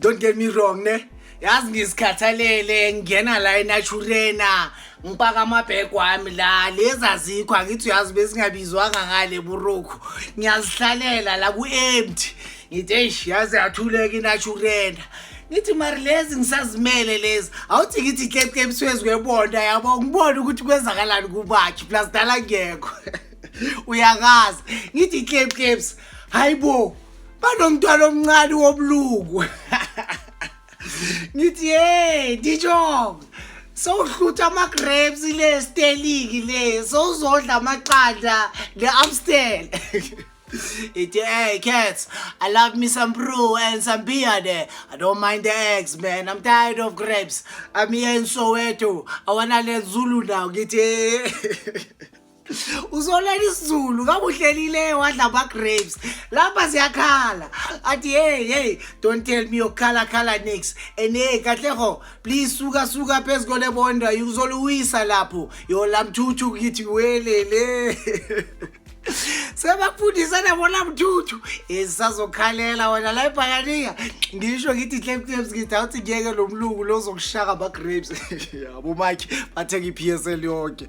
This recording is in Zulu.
don't get me wrong ne. Yazi ngisikhathalele ngena la eNaturena ngipaka amabhek wami la lezi azikho angithi uyazi besingabizwanga ngale buruku ngiyazihlalela la ku-empty ngithi eish yazi yathuleka eNaturena ngithi mari lezi ngisazimele lezi awuthi ngithi klepkep swezi kwebonda yabo ngibona ukuthi kwenzakalani kubakhe plus dala ngekho uyakazi ngithi klepkeps hayibo banomntwana omncane wobuluku ngithi hey dijo sowuhlutha ama-grapes le steliki le sowuzodla amaqanda le-Amstel ithi hey cats, I love me some brew and some beer there. I don't mind the eggs man, I'm tired of grapes. I'm here in Soweto, I wanna learn Zulu now. Ngithi uzolela isiZulu ngabe uhlelile wadla ama-grapes lapha siyakhala athi hey don't tell me yokhala next and hey katlego please suka phezulu kole bonda uzoluwisa lapho yo lamthuthu kithi welele sebafundisa nabo lamthuthu esazokhalela wena la ephakanika ngisho ngithi klepkeps ngithi awuthi ngeke lo mlungu lozokushaka ama-grapes yabo Mike batheka i-PSL yonke.